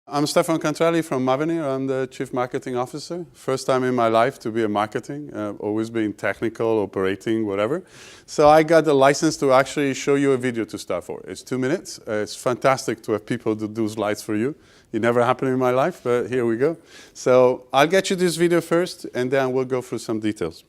I'm Stefano Cantarelli from Mavenir. I'm the Chief Marketing Officer. First time in my life to be in marketing. Always been technical, operating, whatever. So I got the license to actually show you a video to start for. It's 2 minutes. It's fantastic to have people to do slides for you. It never happened in my life, but here we go. So I'll get you this video first, and then we'll go through some details.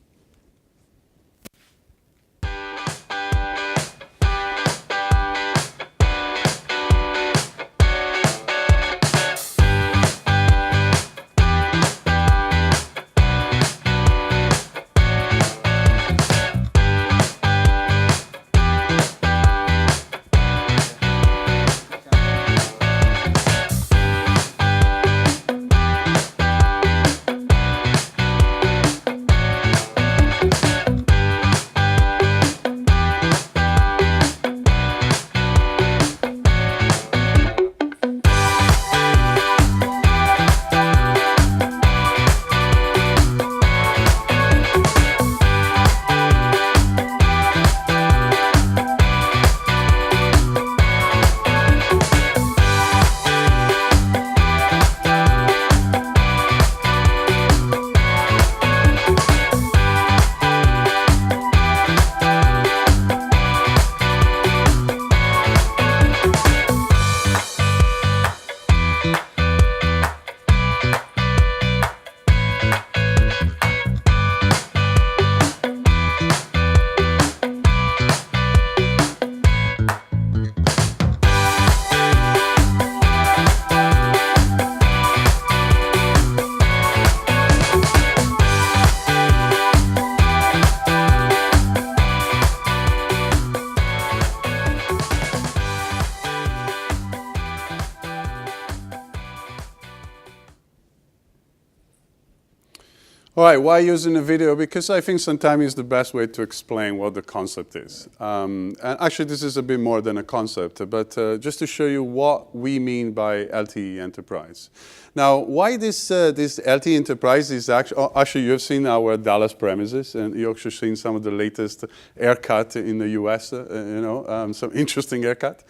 All right, why using a video? Because I think sometimes it's the best way to explain what the concept is. And actually, this is a bit more than a concept, but just to show you what we mean by LTE enterprise. Now, why this LTE enterprise is actually you've seen our Dallas premises, and you've actually seen some of the latest haircut in the US, some interesting haircut.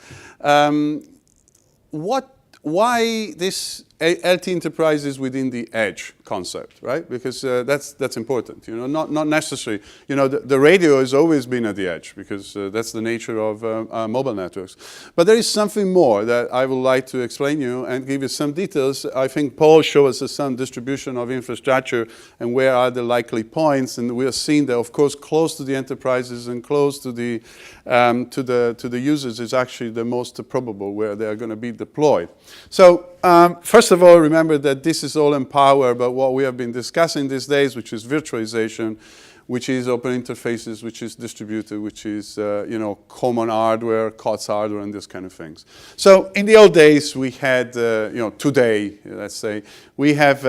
Why this LTE enterprise is within the edge concept, right? Because that's important, not necessarily. The radio has always been at the edge because that's the nature of mobile networks. But there is something more that I would like to explain you and give you some details. I think Paul showed us some distribution of infrastructure and where are the likely points, and we have seen that, of course, close to the enterprises and close to the users is actually the most probable where they are going to be deployed. So first of all, remember that this is all empowered by what we have been discussing these days, which is virtualization, which is open interfaces, which is distributed, which is common hardware, COTS hardware, and these kind of things. So in the old days, we had today, let's say, we have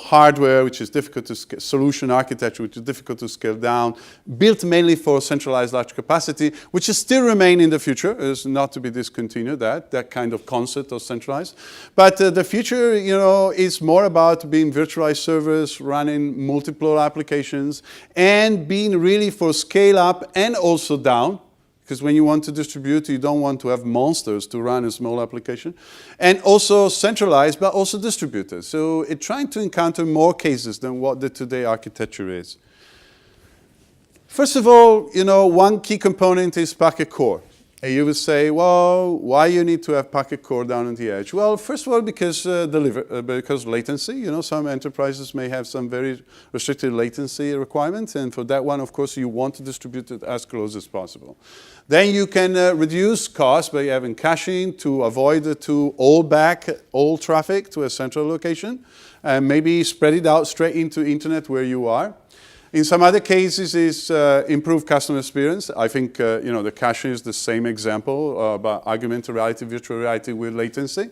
hardware which is difficult to scale, solution architecture which is difficult to scale down, built mainly for centralized large capacity, which is still remain in the future. Is not to be discontinued. That kind of concept of centralized, but the future, is more about being virtualized servers running multiple applications. And being really for scale up and also down, because when you want to distribute, you don't want to have monsters to run a small application. And also centralized, but also distributed. So it's trying to encounter more cases than what the today architecture is. First of all, one key component is packet core. And you would say, well, why you need to have packet core down on the edge? Well, first of all, because latency. Some enterprises may have some very restricted latency requirements, and for that one, of course, you want to distribute it as close as possible. Then you can reduce costs by having caching to avoid all traffic to a central location, and maybe spread it out straight into internet where you are. In some other cases is improved customer experience. I think the caching is the same example about augmented reality, virtual reality with latency.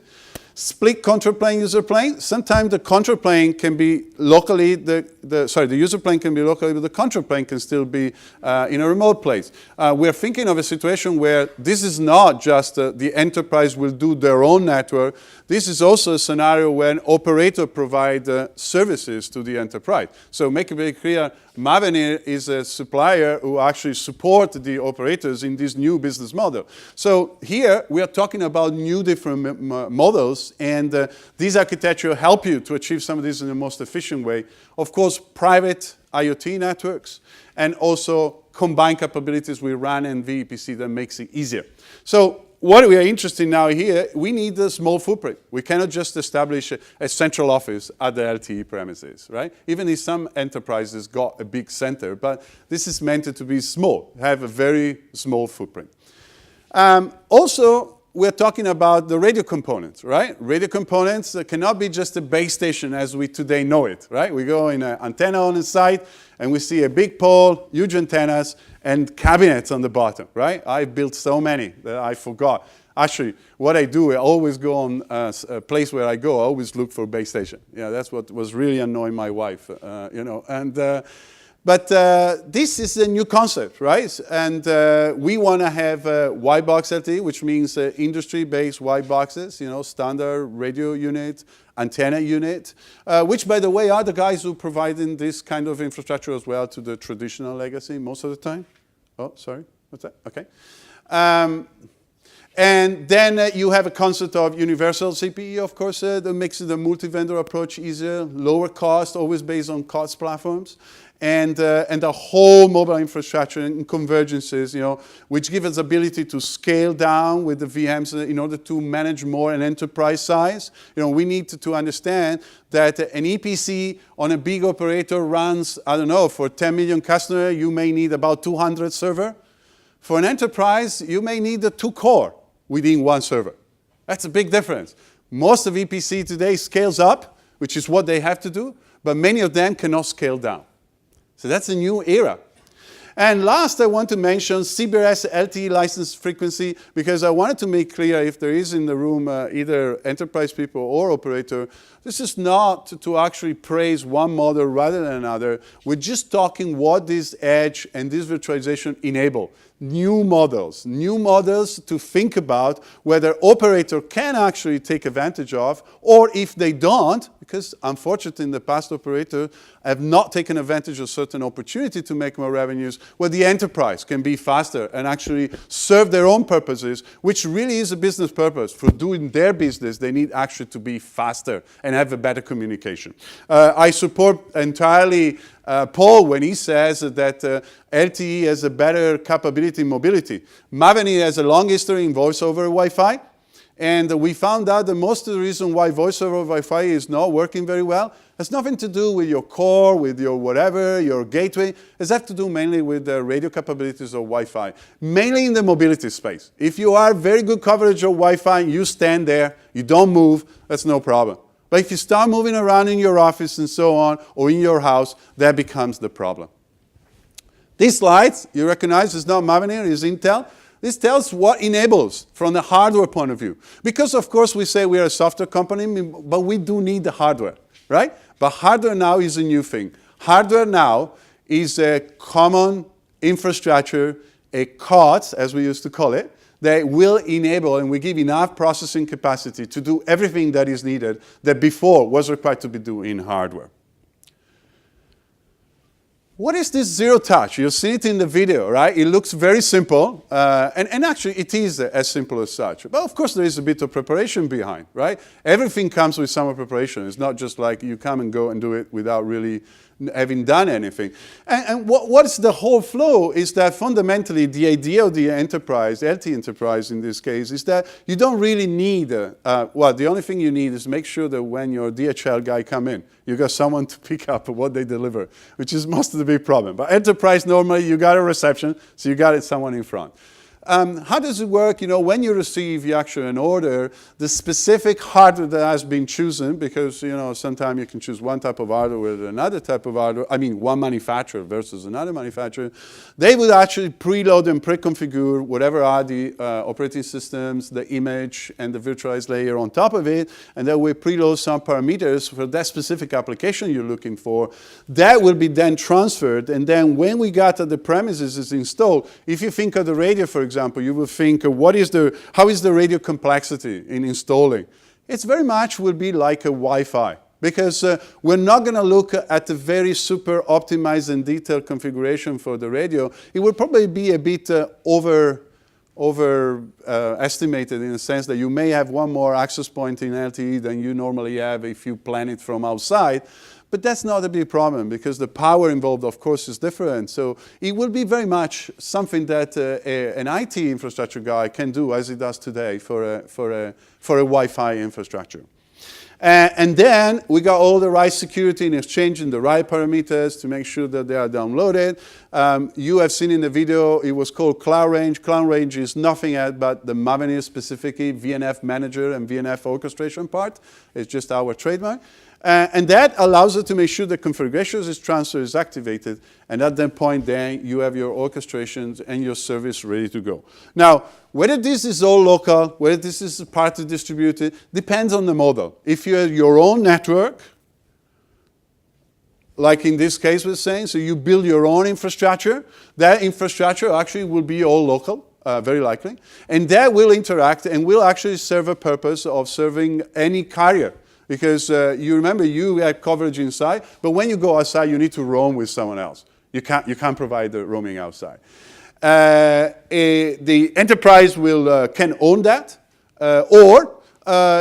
Split control plane, user plane. Sometimes the control plane can be locally, the user plane can be locally, but the control plane can still be in a remote place. We're thinking of a situation where this is not just the enterprise will do their own network. This is also a scenario where an operator provides services to the enterprise. So make it very clear, Mavenir is a supplier who actually support the operators in this new business model. So here we are talking about new different models, and these architecture help you to achieve some of this in the most efficient way. Of course, private IoT networks, and also combined capabilities with RAN and VPC that makes it easier. So what we are interested in now here, we need a small footprint. We cannot just establish a central office at the LTE premises, right? Even if some enterprises got a big center, but this is meant to be small, have a very small footprint. Also, we're talking about the radio components, right? Radio components cannot be just a base station as we today know it, right? We go in an antenna on the site and we see a big pole, huge antennas, and cabinets on the bottom, right? I built so many that I forgot. Actually, what I do, I always go on a place where I go, I always look for a base station. Yeah, that's what was really annoying my wife, you know. And but this is a new concept, right? And we want to have white box LTE, which means industry-based white boxes, you know, standard radio unit, antenna unit, which, by the way, are the guys who provide in this kind of infrastructure as well to the traditional legacy most of the time. Oh, sorry, what's that? Okay. And then you have a concept of universal CPE, of course, that makes the multi-vendor approach easier, lower cost, always based on cost platforms. And the whole mobile infrastructure and convergences, you know, which give us ability to scale down with the VMs in order to manage more an enterprise size. You know, we need to understand that an EPC on a big operator runs, I don't know, for 10 million customers, you may need about 200 server. For an enterprise, you may need 2 core within 1 server. That's a big difference. Most of EPC today scales up, which is what they have to do, but many of them cannot scale down. So that's a new era. And last, I want to mention CBRS LTE license frequency, because I wanted to make clear, if there is in the room either enterprise people or operator, this is not to actually praise one model rather than another. We're just talking what this edge and this virtualization enable. New models to think about whether operator can actually take advantage of, or if they don't, because unfortunately in the past operators have not taken advantage of certain opportunity to make more revenues, where the enterprise can be faster and actually serve their own purposes, which really is a business purpose. For doing their business, they need actually to be faster and have a better communication. I support entirely Paul when he says that LTE has a better capability in mobility. Mavenir has a long history in voice over Wi-Fi, and we found out that most of the reason why voice over Wi-Fi is not working very well has nothing to do with your core, with your whatever, your gateway. It has to do mainly with the radio capabilities of Wi-Fi, mainly in the mobility space. If you are very good coverage of Wi-Fi, you stand there, you don't move, that's no problem. But if you start moving around in your office and so on, or in your house, that becomes the problem. These slides, you recognize, is not Mavenir, it's Intel. This tells what enables from the hardware point of view. Because, of course, we say we are a software company, but we do need the hardware, right? But hardware now is a new thing. Hardware now is a common infrastructure, a COTS, as we used to call it, that will enable and we give enough processing capacity to do everything that is needed that before was required to be done in hardware. What is this zero touch? You'll see it in the video, right? It looks very simple, and actually it is as simple as such. But of course there is a bit of preparation behind, right? Everything comes with some preparation. It's not just like you come and go and do it without really having done anything. And what's the whole flow is that fundamentally the idea of the enterprise, LTE enterprise in this case, is that you don't really need, well, the only thing you need is make sure that when your DHL guy come in, you got someone to pick up what they deliver, which is most of the big problem. But enterprise, normally you got a reception, so you got someone in front. How does it work? You know, when you receive actually an order, the specific hardware that has been chosen, because, you know, sometimes you can choose one type of hardware with another type of hardware, I mean, one manufacturer versus another manufacturer, they would actually preload and pre-configure whatever are the operating systems, the image, and the virtualized layer on top of it, and then we preload some parameters for that specific application you're looking for. That will be then transferred, and then when we got to the premises is installed, if you think of the radio, for example, you will think, how is the radio complexity in installing? It's very much will be like a Wi-Fi. because we're not going to look at the very super optimized and detailed configuration for the radio. It will probably be a bit estimated in the sense that you may have one more access point in LTE than you normally have if you plan it from outside. But that's not a big problem because the power involved, of course, is different. So it will be very much something that an IT infrastructure guy can do as he does today for a Wi-Fi infrastructure. And then we got all the right security in exchanging the right parameters to make sure that they are downloaded. You have seen in the video, it was called Cloud Range. Cloud Range is nothing else but the Mavenir specifically VNF manager and VNF orchestration part. It's just our trademark. And that allows us to make sure the configuration transfer is activated. And at that point, then you have your orchestrations and your service ready to go. Now, whether this is all local, whether this is partly distributed, depends on the model. If you have your own network, like in this case we're saying, so you build your own infrastructure, that infrastructure actually will be all local. Very likely. And that will interact and will actually serve a purpose of serving any carrier. Because you remember you have coverage inside, but when you go outside, you need to roam with someone else. You can't provide the roaming outside. The enterprise can own that, or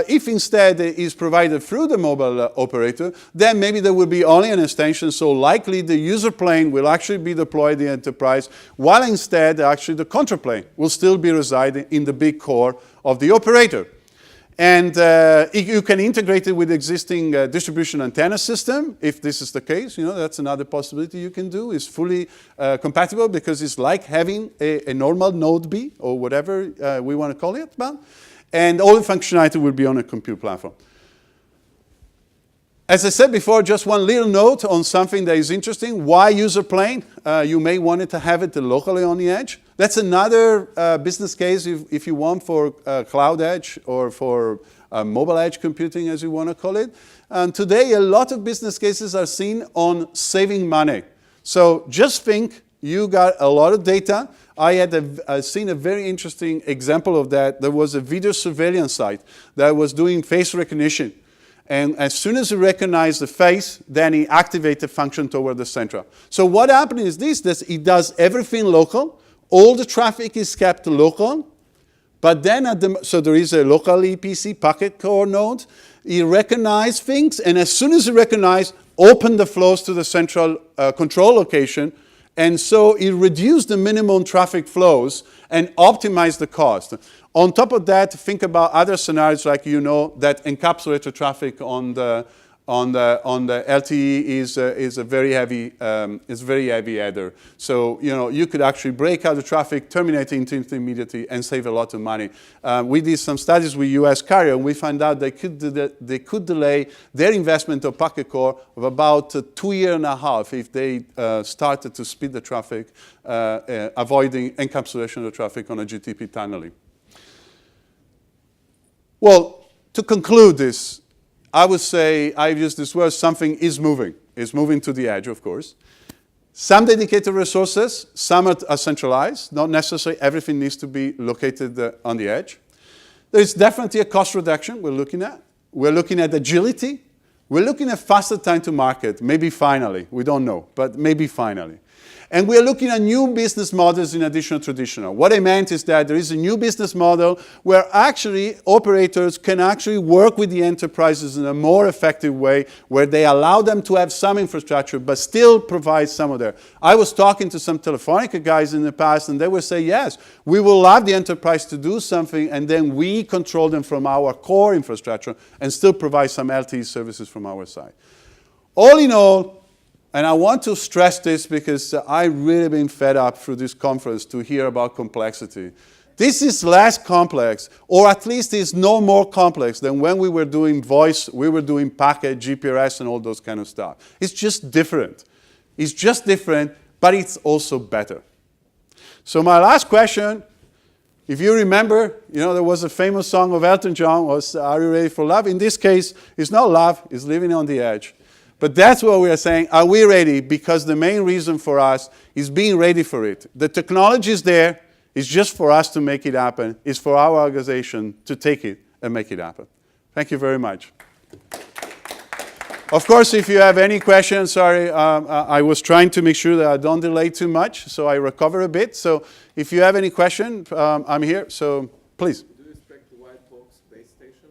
if instead it is provided through the mobile operator, then maybe there will be only an extension, so likely the user plane will actually be deployed in the enterprise, while instead actually the control plane will still be residing in the big core of the operator. And you can integrate it with existing distribution antenna system, if this is the case. You know, that's another possibility you can do. It's fully compatible because it's like having a normal Node B, or whatever we want to call it. And all the functionality will be on a compute platform. As I said before, just one little note on something that is interesting. Why user plane? You may want to have it locally on the edge. That's another business case if you want for cloud edge or for mobile edge computing, as you want to call it. And today, a lot of business cases are seen on saving money. So just think you got a lot of data. I had seen a very interesting example of that. There was a video surveillance site that was doing face recognition. And as soon as you recognize the face, then it activates the function toward the central. So what happens is this, that it does everything local. All the traffic is kept local. But then, so there is a local EPC packet core node. It recognizes things, and as soon as it recognizes, open the flows to the central control location. And so it reduced the minimum traffic flows and optimized the cost. On top of that, think about other scenarios like that encapsulated traffic on the LTE is a very heavy header. So you could actually break out the traffic, terminate it immediately, and save a lot of money. We did some studies with US carrier, and we found out they could delay their investment of packet core of about 2.5 years if they started to speed the traffic, avoiding encapsulation of the traffic on a GTP tunneling. Well, to conclude this, I would say, I've used this word, something is moving. It's moving to the edge, of course. Some dedicated resources, some are centralized. Not necessarily everything needs to be located on the edge. There's definitely a cost reduction we're looking at. We're looking at agility. We're looking at faster time to market, maybe finally. We don't know, but maybe finally. And we're looking at new business models in addition to traditional. What I meant is that there is a new business model where actually operators can actually work with the enterprises in a more effective way, where they allow them to have some infrastructure but still provide some of their. I was talking to some Telefonica guys in the past, and they would say, yes, we will allow the enterprise to do something, and then we control them from our core infrastructure and still provide some LTE services from our side. All in all, and I want to stress this because I've really been fed up through this conference to hear about complexity. This is less complex, or at least is no more complex than when we were doing voice, we were doing packet, GPRS, and all those kind of stuff. It's just different. It's just different, but it's also better. So my last question, if you remember, there was a famous song of Elton John, was Are You Ready for Love? In this case, it's not love, it's living on the edge. But that's what we are saying. Are we ready? Because the main reason for us is being ready for it. The technology is there. It's just for us to make it happen. It's for our organization to take it and make it happen. Thank you very much. Of course, if you have any questions, sorry, I was trying to make sure that I don't delay too much, so I recover a bit. So if you have any question, I'm here, so please. Do you expect the white box base station?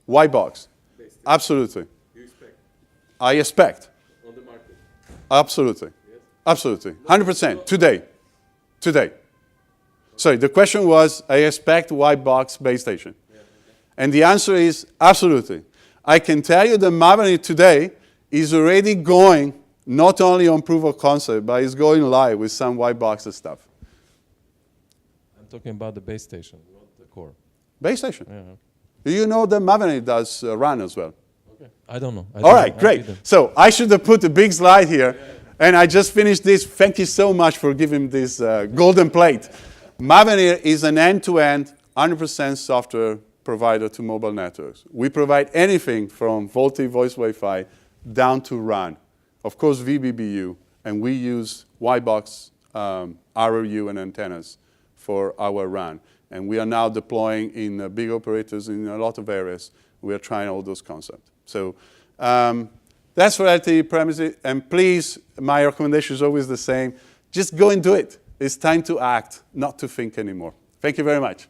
White box? Base station. Absolutely. You expect? I expect. On the market? Absolutely. Yes? Absolutely. 100%. Today. Today. Sorry, the question was, I expect white box base station. Yeah, okay. And the answer is absolutely. I can tell you that Mavenir today is already going not only on proof of concept, but is going live with some white boxes stuff. I'm talking about the base station, not the core. Base station. Yeah. Do you know that Mavenir does run as well? Okay. I don't know. All right, great. So I should have put a big slide here, and I just finished this. Thank you so much for giving this golden plate. Mavenir is an end-to-end, 100% software provider to mobile networks. We provide anything from VoLTE, voice Wi-Fi, down to RAN. Of course, VBBU, and we use white box RRU and antennas for our RAN. And we are now deploying in big operators in a lot of areas. We are trying all those concepts. So that's for LTE premises. And please, my recommendation is always the same. Just go and do it. It's time to act, not to think anymore. Thank you very much.